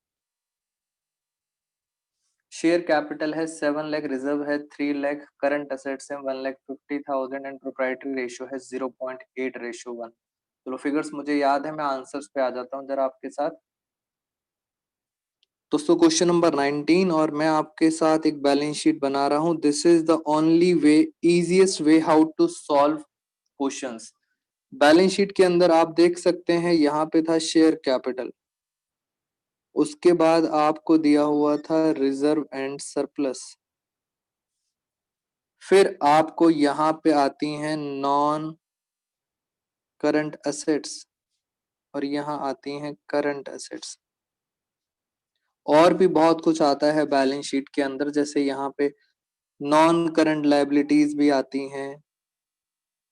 शेयर कैपिटल है 7 लाख, रिजर्व है 3 लाख, करंट असेट्स है 1,50,000 एंड प्रोप्राइटरी रेशियो है 0.8:1। चलो फिगर्स मुझे याद है, मैं आंसर्स पे आ जाता हूँ जरा आपके साथ। दोस्तों क्वेश्चन नंबर 19 और मैं आपके साथ एक बैलेंस शीट बना रहा हूं। This is the only way, easiest way how to solve questions. Balance sheet के अंदर आप देख सकते हैं यहाँ पे था शेयर कैपिटल, उसके बाद आपको दिया हुआ था रिजर्व एंड सरप्लस, फिर आपको यहाँ पे आती हैं नॉन करंट असेट्स और यहाँ आती हैं करंट असेट्स। और भी बहुत कुछ आता है बैलेंस शीट के अंदर, जैसे यहाँ पे नॉन करंट लायबिलिटीज भी आती हैं,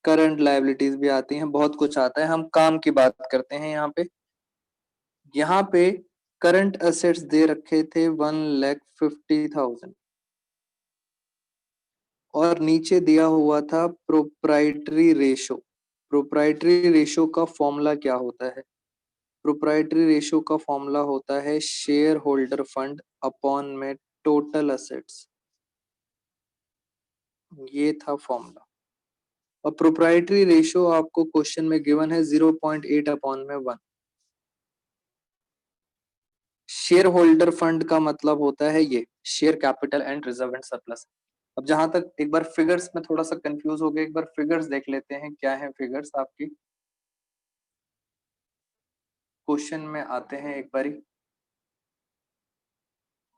करंट लायबिलिटीज भी आती हैं, बहुत कुछ आता है। हम काम की बात करते हैं यहाँ पे। यहाँ पे करंट असेट्स दे रखे थे 1,50,000 और नीचे दिया हुआ था प्रोप्राइटरी रेशो। प्रोप्राइटरी रेशो का फॉर्मूला क्या होता है, प्रोप्राइटरी रेशो का फॉर्मूला होता है शेयर होल्डर फंड अपॉन में टोटल असेट्स, ये था फॉर्मूला। और प्रोप्राइटरी रेशो आपको क्वेश्चन में गिवन है 0.8 अपॉन में 1। शेयर होल्डर फंड का मतलब होता है ये share capital and reserve and surplus. अब जहां तक एक बार फिगर्स में थोड़ा सा कंफ्यूज हो गए, एक बार फिगर्स देख लेते हैं क्या है फिगर्स आपकी। क्वेश्चन में आते हैं एक बारी।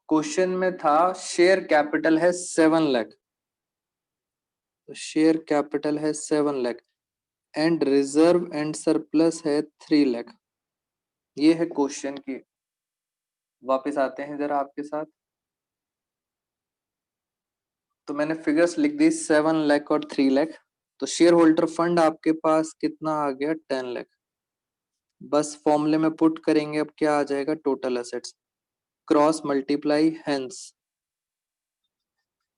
क्वेश्चन में था शेयर कैपिटल है 7 लाख, तो शेयर कैपिटल है 7 lakh and reserve and surplus है 3 लाख। ये है क्वेश्चन की। वापस आते हैं जरा आपके साथ। तो मैंने फिगर्स लिख दी 7 लाख और 3 लाख। तो शेयर होल्डर फंड आपके पास कितना आ गया 10 लाख। बस फॉर्मूले में पुट करेंगे, अब क्या आ जाएगा total assets, cross multiply hence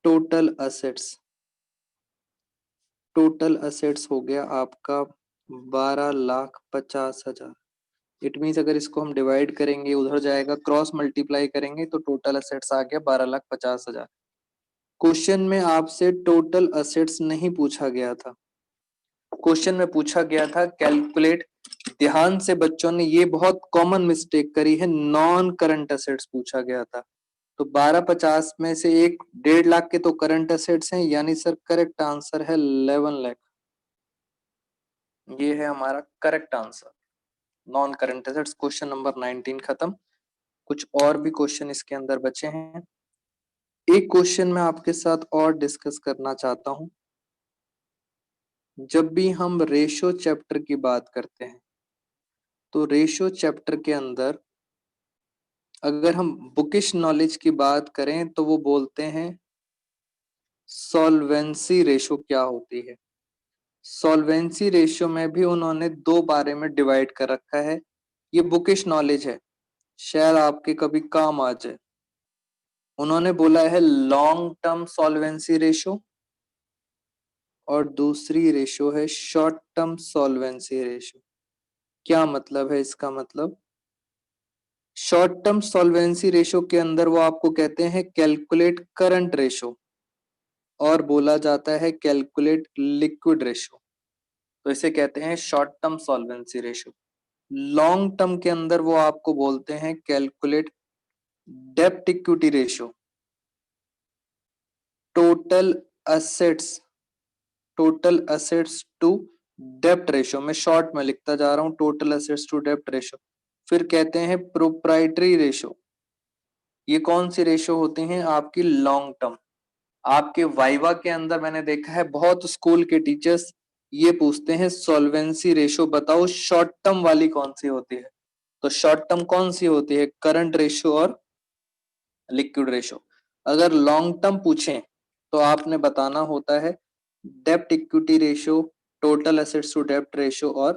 total assets. Total assets हो गया आपका 12,50,000। इट मीन्स अगर इसको हम डिवाइड करेंगे उधर जाएगा, क्रॉस मल्टीप्लाई करेंगे तो टोटल एसेट्स आ गया 12,50,000। क्वेश्चन में आपसे टोटल एसेट्स नहीं पूछा गया था, क्वेश्चन में पूछा गया था कैलकुलेट। ध्यान से बच्चों ने ये बहुत कॉमन मिस्टेक करी है, नॉन करंट एसेट्स पूछा गया था। तो 12,50 में से एक 1.5 लाख के तो करंट एसेट्स हैं, यानी सर करेक्ट आंसर है 11 लाख। ये है हमारा correct answer, non current assets. Question number 19 खत्म। कुछ और भी क्वेश्चन इसके अंदर बचे हैं। एक क्वेश्चन मैं आपके साथ और डिस्कस करना चाहता हूं। जब भी हम रेशो चैप्टर की बात करते हैं तो रेशो चैप्टर के अंदर अगर हम बुकिश नॉलेज की बात करें तो वो बोलते हैं सॉल्वेंसी रेशो क्या होती है। सॉल्वेंसी रेशियो में भी उन्होंने दो बारे में डिवाइड कर रखा है। ये बुकिश नॉलेज है, शायद आपके कभी काम आ जाए। उन्होंने बोला है लॉन्ग टर्म सॉल्वेंसी रेशियो और दूसरी रेशियो है शॉर्ट टर्म सॉल्वेंसी रेशियो। क्या मतलब है इसका? मतलब शॉर्ट टर्म सॉल्वेंसी रेशियो के अंदर वो आपको कहते हैं कैलकुलेट करंट रेशियो, और बोला जाता है कैलकुलेट लिक्विड रेशियो। तो इसे कहते हैं short term solvency ratio. Long term के अंदर वो आपको बोलते हैं कैलकुलेट डेब्ट equity ratio. Total assets, total assets to डेब्ट रेशियो, मैं शॉर्ट में लिखता जा रहा हूं, टोटल असेट्स टू डेब्ट रेशियो। फिर कहते हैं प्रोप्राइटरी रेशियो। ये कौन सी रेशियो होती हैं? आपकी लॉन्ग टर्म। आपके वाइवा के अंदर मैंने देखा है बहुत स्कूल के टीचर्स ये पूछते हैं सॉल्वेंसी रेशियो बताओ शॉर्ट टर्म वाली कौन सी होती है। तो शॉर्ट टर्म कौन सी होती है? करंट रेशियो और लिक्विड रेशियो। अगर लॉन्ग टर्म पूछें तो आपने बताना होता है डेब्ट equity ratio, total assets to डेब्ट रेशियो और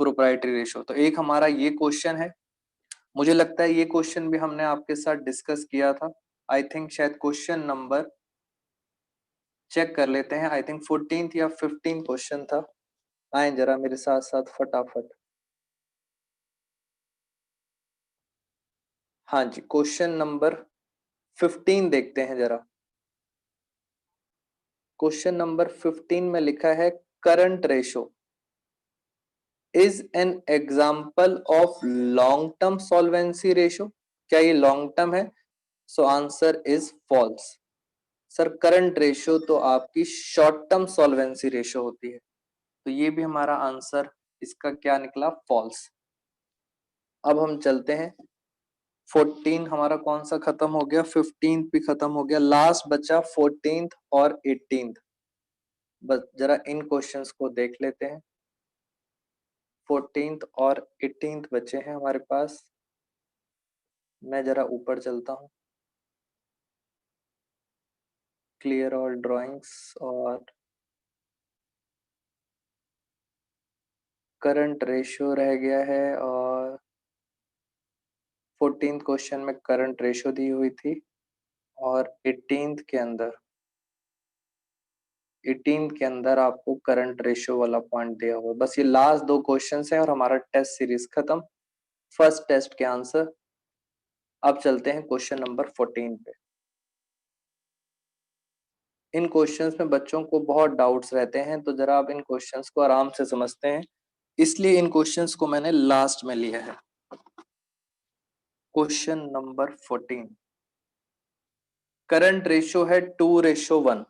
प्रोप्राइटरी रेशियो। तो एक हमारा ये क्वेश्चन है। मुझे लगता है ये क्वेश्चन भी हमने आपके साथ डिस्कस किया था। आई थिंक शायद क्वेश्चन नंबर चेक कर लेते हैं, आई थिंक 14th या 15 क्वेश्चन था। आए जरा मेरे साथ साथ फटाफट। हाँ जी, क्वेश्चन नंबर 15 देखते हैं जरा। क्वेश्चन नंबर 15 में लिखा है current ratio is an example of long term solvency ratio. क्या ये लॉन्ग टर्म है? So answer is false. Sir current ratio तो आपकी शॉर्ट टर्म सॉल्वेंसी रेशो होती है। तो ये भी हमारा आंसर इसका क्या निकला? फॉल्स। अब हम चलते हैं 14 हमारा कौन सा खत्म हो गया, 15 भी खत्म हो गया, लास्ट बचा 14th और 18th। बस जरा इन क्वेश्चंस को देख लेते हैं। 14th और 18th बचे हैं हमारे पास। मैं जरा ऊपर चलता हूँ, क्लियर ऑल ड्राइंग्स, और करंट रेशियो रह गया है। और 14th क्वेश्चन में करंट रेशियो दी हुई थी, और 18th के अंदर आपको करंट रेशियो वाला पॉइंट दिया हुआ है। बस ये लास्ट दो क्वेश्चन हैं और हमारा टेस्ट सीरीज खत्म, फर्स्ट टेस्ट के आंसर। अब चलते हैं क्वेश्चन नंबर 14 पे। इन क्वेश्चंस में बच्चों को बहुत डाउट्स रहते हैं, तो जरा आप इन क्वेश्चंस को आराम से समझते हैं, इसलिए इन क्वेश्चंस को मैंने लास्ट में लिया है। क्वेश्चन नंबर 14, करंट रेशियो है 2:1।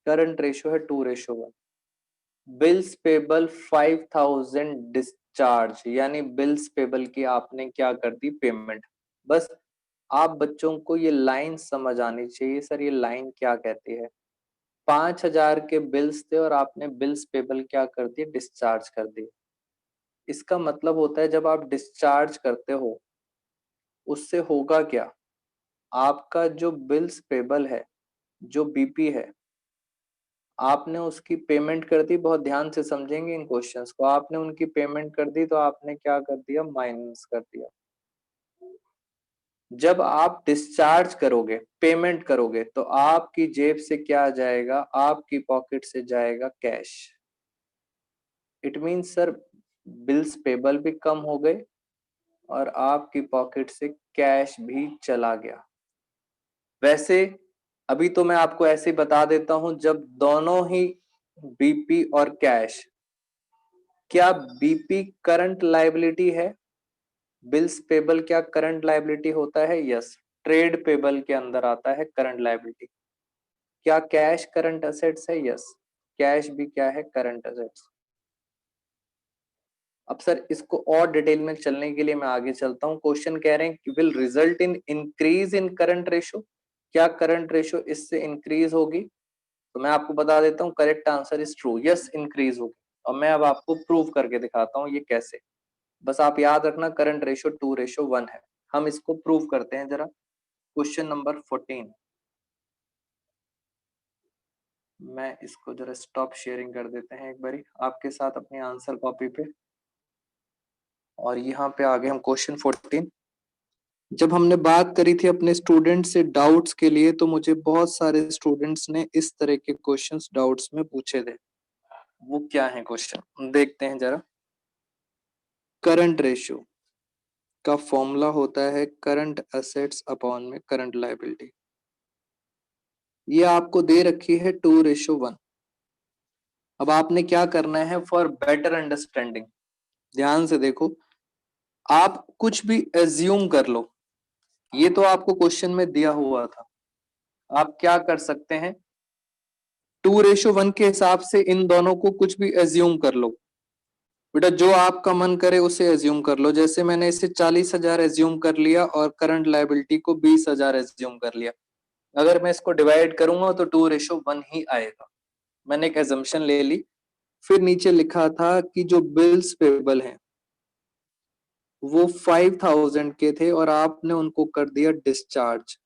करंट रेशियो है 2:1। बिल्स पेबल 5,000 डिस्चार्ज, यानी बिल्स पेबल की आपने क्या कर दी? पेमेंट। बस आप बच्चों को ये लाइन समझ आनी चाहिए, सर ये लाइन क्या कहती है। 5,000 के बिल्स थे और आपने बिल्स पेबल क्या कर दिए? डिस्चार्ज कर दिए। इसका मतलब होता है जब आप डिस्चार्ज करते हो उससे होगा क्या, आपका जो बिल्स पेबल है जो बीपी है, आपने उसकी पेमेंट कर दी, बहुत ध्यान से समझेंगे इन क्वेश्चंस को, आपने उनकी पेमेंट कर दी तो आपने क्या कर दिया, माइनस कर दिया। जब आप डिस्चार्ज करोगे, पेमेंट करोगे, तो आपकी जेब से क्या जाएगा, आपकी पॉकेट से जाएगा cash. It means sir bills payable भी कम हो गए और आपकी पॉकेट से कैश भी चला गया। वैसे अभी तो मैं आपको ऐसे ही बता देता हूं, जब दोनों ही बीपी और कैश, क्या बीपी करंट लायबिलिटी है, बिल्स पेबल क्या करंट लायबिलिटी होता है, यस, ट्रेड पेबल के अंदर आता है करंट लायबिलिटी। क्या कैश करंट असेट्स है, यस, कैश भी क्या है, करंट असेट्स। अब सर इसको और डिटेल में चलने के लिए मैं आगे चलता हूं। क्वेश्चन कह रहे हैं will result in increase in current ratio, क्या करंट रेशो इससे इंक्रीज होगी, तो मैं आपको बता देता हूं correct answer is true, yes increase होगी। और मैं अब आपको प्रूव करके दिखाता हूं ये कैसे। बस आप याद रखना करंट रेशो 2:1 है। हम इसको प्रूव करते हैं जरा। क्वेश्चन नंबर 14, मैं इसको जरा स्टॉप शेयरिंग कर देते हैं एक बारी आपके साथ अपनी आंसर कॉपी पे। और यहाँ पे आ गए हम क्वेश्चन 14। जब हमने बात करी थी अपने स्टूडेंट से डाउट्स के लिए, तो मुझे बहुत सारे स्टूडेंट्स ने इस तरह के क्वेश्चंस डाउट्स में पूछे थे। वो क्या है क्वेश्चन, देखते हैं जरा। करंट रेशियो का फॉर्मूला होता है करंट असेट्स अपॉन में करंट लायबिलिटी। ये आपको दे रखी है 2:1। अब आपने क्या करना है, फॉर बेटर अंडरस्टैंडिंग ध्यान से देखो, आप कुछ भी एज्यूम कर लो। ये तो आपको क्वेश्चन में दिया हुआ था, आप क्या कर सकते हैं, 2:1 के हिसाब से इन दोनों को कुछ भी एज्यूम कर लो। बेटा जो आपका मन करे उसे एज्यूम कर लो। जैसे मैंने इसे 40,000 एज्यूम कर लिया और करंट लायबिलिटी को 20,000 एज्यूम कर लिया। अगर मैं इसको डिवाइड करूंगा तो 2:1 ही आएगा। मैंने एक एजम्पशन ले ली। फिर नीचे लिखा था कि जो बिल्स पेबल हैं वो 5,000 के थे और आपने उनको कर दिया डिस्चार्ज।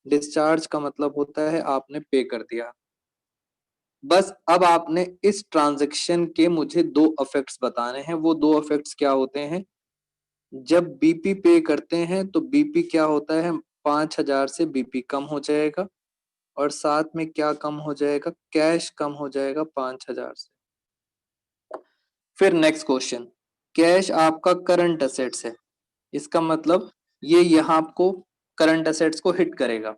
डिस्चार्ज का मतलब होता है आपने पे कर दिया। बस अब आपने इस ट्रांजैक्शन के मुझे दो इफेक्ट्स बताने हैं। वो दो इफेक्ट्स क्या होते हैं, जब बीपी पे करते हैं तो बीपी क्या होता है, 5,000 से बीपी कम हो जाएगा और साथ में क्या कम हो जाएगा, कैश कम हो जाएगा 5,000 से। फिर नेक्स्ट क्वेश्चन, कैश आपका करंट असेट्स है, इसका मतलब ये यहाँ आपको करंट असेट्स को हिट करेगा।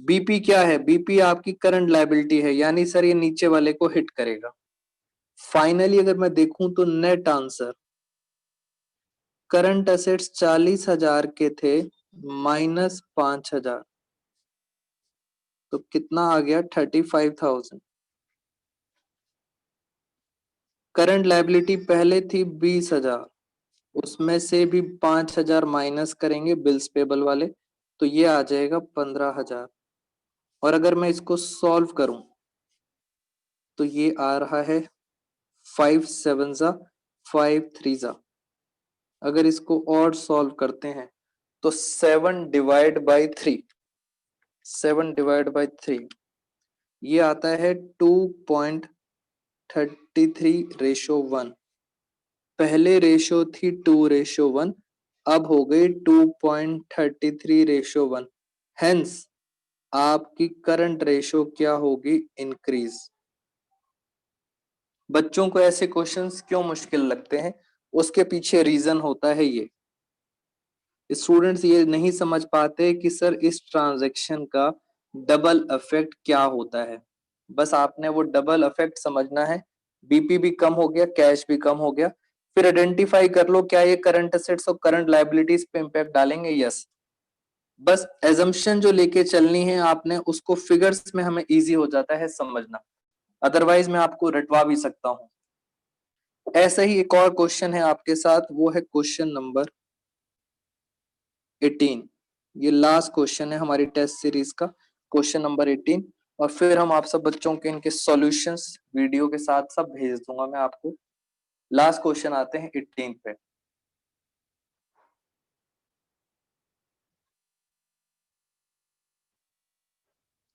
बीपी क्या है, बीपी आपकी करंट लायबिलिटी है, यानी सर ये नीचे वाले को हिट करेगा। फाइनली अगर मैं देखूं तो नेट आंसर, करंट असेट्स 40,000 के थे माइनस 5,000, तो कितना आ गया, 35,000। करंट लायबिलिटी पहले थी 20,000, उसमें से भी 5,000 माइनस करेंगे बिल्स पेबल वाले, तो ये आ जाएगा 15,000। और अगर मैं इसको सॉल्व करूं तो ये आ रहा है 5 7 जा 5 3 जा। अगर इसको और सॉल्व करते हैं तो 7/3, 7/3 ये आता है 2.33:1। पहले रेशो थी 2:1, अब हो गई 2.33:1। हेंस आपकी करंट रेशो क्या होगी, इंक्रीज। बच्चों को ऐसे क्वेश्चंस क्यों मुश्किल लगते हैं, उसके पीछे रीजन होता है ये। स्टूडेंट्स ये नहीं समझ पाते कि सर इस ट्रांजैक्शन का डबल इफेक्ट क्या होता है। बस आपने वो डबल इफेक्ट समझना है। बीपी भी कम हो गया, कैश भी कम हो गया। फिर आइडेंटिफाई कर लो क्या ये करंट असेट्स और करंट लायबिलिटीज पे इंपैक्ट डालेंगे, यस। बस एजम्पशन जो लेके चलनी है आपने, उसको फिगर्स में हमें इजी हो जाता है समझना, अदरवाइज मैं आपको रटवा भी सकता हूं। ऐसा ही एक और क्वेश्चन है आपके साथ, वो है क्वेश्चन नंबर 18। ये लास्ट क्वेश्चन है हमारी टेस्ट सीरीज का, क्वेश्चन नंबर 18। और फिर हम आप सब बच्चों के इनके सॉल्यूशंस वीडियो के साथ सब भेज दूंगा मैं आपको। लास्ट क्वेश्चन आते हैं 18 पे।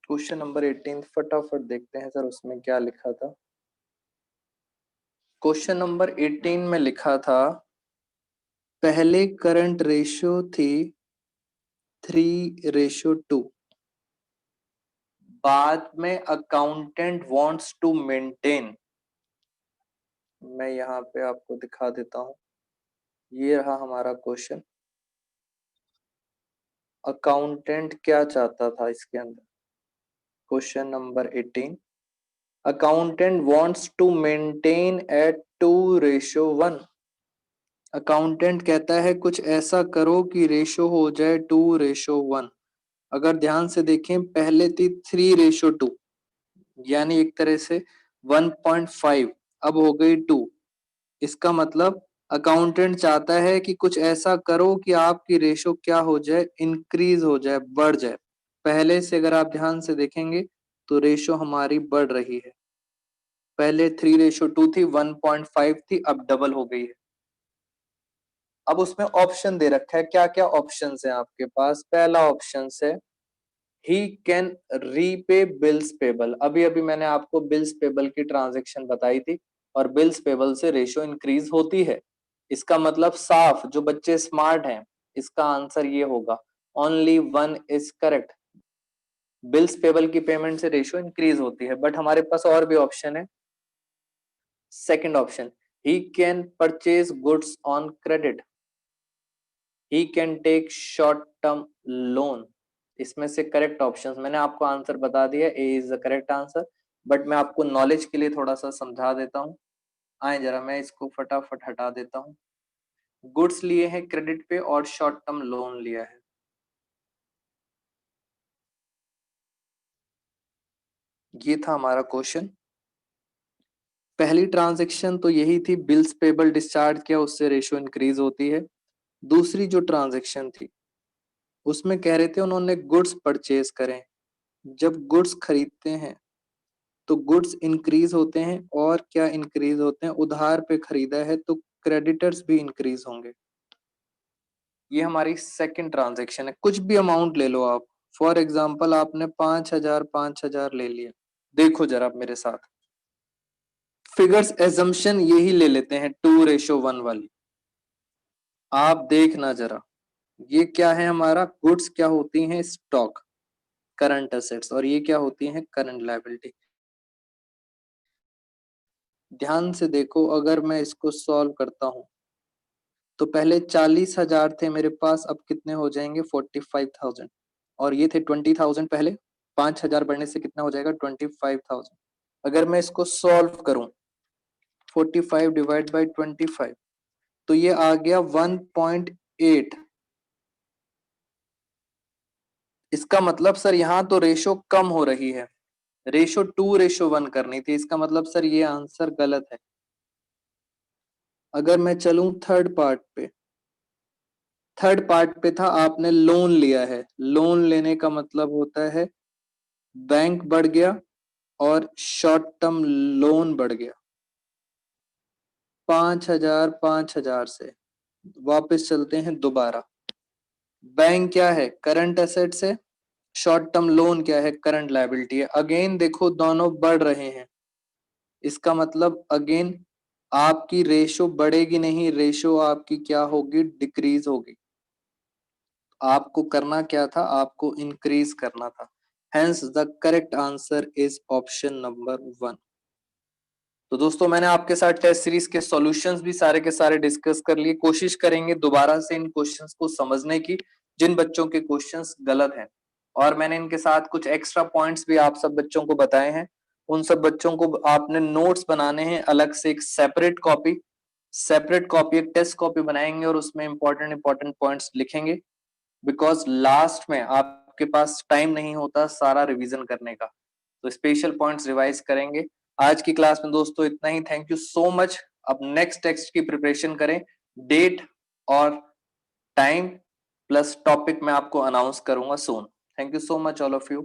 क्वेश्चन नंबर 18 फटाफट देखते हैं सर उसमें क्या लिखा था। क्वेश्चन नंबर 18 में लिखा था पहले करंट रेशियो थी 3:2, बाद में अकाउंटेंट वांट्स टू मेंटेन। मैं यहाँ पे आपको दिखा देता हूँ, ये रहा हमारा क्वेश्चन। अकाउंटेंट क्या चाहता था इसके अंदर, question number 18, accountant wants to maintain at 2:1। Accountant कहता है कुछ ऐसा करो कि रेशो हो जाए 2:1। अगर ध्यान से देखें पहले थी 3:2, यानी एक तरह से 1.5, अब हो गई 2। इसका मतलब अकाउंटेंट चाहता है कि कुछ ऐसा करो कि आपकी रेशो क्या हो जाए, इंक्रीज हो जाए, बढ़ जाए। पहले से अगर आप ध्यान से देखेंगे तो रेशो हमारी बढ़ रही है। पहले 3:2 थी, 1.5 थी, अब डबल हो गई है। अब उसमें ऑप्शन दे रखा है, क्या क्या ऑप्शन है आपके पास। पहला ऑप्शन है he can repay bills payable. अभी अभी मैंने आपको बिल्स पेबल की ट्रांजेक्शन बताई थी और बिल्स पेबल से रेशियो इंक्रीज होती है। इसका मतलब साफ, जो बच्चे स्मार्ट हैं, इसका आंसर ये होगा, only one is correct. Bills payable की पेमेंट से रेशियो इंक्रीज होती है। बट हमारे पास और भी ऑप्शन है। Second option, he can purchase goods on credit, he can take short term loan. इसमें से करेक्ट ऑप्शंस मैंने आपको आंसर बता दिया, A is the correct answer. But मैं आपको नॉलेज के लिए थोड़ा सा समझा देता हूँ। आए जरा, मैं इसको फटाफट हटा देता हूँ। गुड्स लिए हैं क्रेडिट पे और शॉर्ट टर्म लोन लिया है। ये था हमारा क्वेश्चन। पहली ट्रांजैक्शन तो यही थी, बिल्स पेबल डिस्चार्ज किया, उससे रेशियो इंक्रीज होती है। दूसरी जो ट्रांजैक्शन थी उसमें कह रहे थे उन्होंने गुड्स परचेज करें। जब गुड्स खरीदते हैं तो गुड्स इंक्रीज होते हैं, और क्या इंक्रीज होते हैं, उधार पे खरीदा है तो क्रेडिटर्स भी इंक्रीज होंगे। ये हमारी सेकंड ट्रांजैक्शन है। कुछ भी अमाउंट ले लो आप, फॉर एग्जांपल आपने 5,000 ले लिया। देखो जरा आप मेरे साथ, फिगर्स एजम्पशन यही ले लेते हैं 2:1 वाली। आप देखना जरा, ये क्या है हमारा, गुड्स क्या होती हैं, स्टॉक, करंट असेट्स, और ये क्या होती हैं, करंट लायबिलिटी। ध्यान से देखो, अगर मैं इसको सॉल्व करता हूं तो पहले 40,000 थे मेरे पास, अब कितने हो जाएंगे, 45,000। और ये थे 20,000 पहले, 5,000 बढ़ने से कितना हो जाएगा, 25,000। अगर मैं इसको सॉल्व करूं, 45 डिवाइड बाई 25, तो ये आ गया 1.8। इसका मतलब सर यहाँ तो रेशो कम हो रही है, रेशो 2:1 करनी थी। इसका मतलब सर ये आंसर गलत है। अगर मैं चलूं थर्ड पार्ट पे, थर्ड पार्ट पे था आपने लोन लिया है। लोन लेने का मतलब होता है बैंक बढ़ गया और शॉर्ट टर्म लोन बढ़ गया। 5,000 5,000 से वापस चलते हैं दोबारा। बैंक क्या है, करंट एसेट्स है, शॉर्ट टर्म लोन क्या है, करंट लायबिलिटी है। अगेन देखो दोनों बढ़ रहे हैं, इसका मतलब अगेन आपकी रेशो बढ़ेगी नहीं, रेशो आपकी क्या होगी, डिक्रीज होगी। आपको करना क्या था, आपको इंक्रीज करना था। Hence the correct answer is option number 1। तो दोस्तों मैंने आपके साथ टेस्ट सीरीज के सॉल्यूशंस भी सारे के सारे डिस्कस कर लिए। कोशिश करेंगे दोबारा से इन क्वेश्चंस को समझने की, जिन बच्चों के क्वेश्चंस गलत हैं। और मैंने इनके साथ कुछ एक्स्ट्रा पॉइंट्स भी आप सब बच्चों को बताए हैं। उन सब बच्चों को आपने नोट्स बनाने हैं अलग से, एक सेपरेट कॉपी, एक टेस्ट कॉपी बनाएंगे और उसमें इंपॉर्टेंट इंपॉर्टेंट पॉइंट्स लिखेंगे। बिकॉज लास्ट में आपके पास टाइम नहीं होता सारा रिवीजन करने का, तो स्पेशल पॉइंट्स रिवाइज करेंगे। आज की क्लास में दोस्तों इतना ही। Thank you so much. अब नेक्स्ट टेक्स्ट की प्रिपरेशन करें। डेट और टाइम प्लस टॉपिक मैं आपको अनाउंस करूंगा soon. Thank you so much all of you.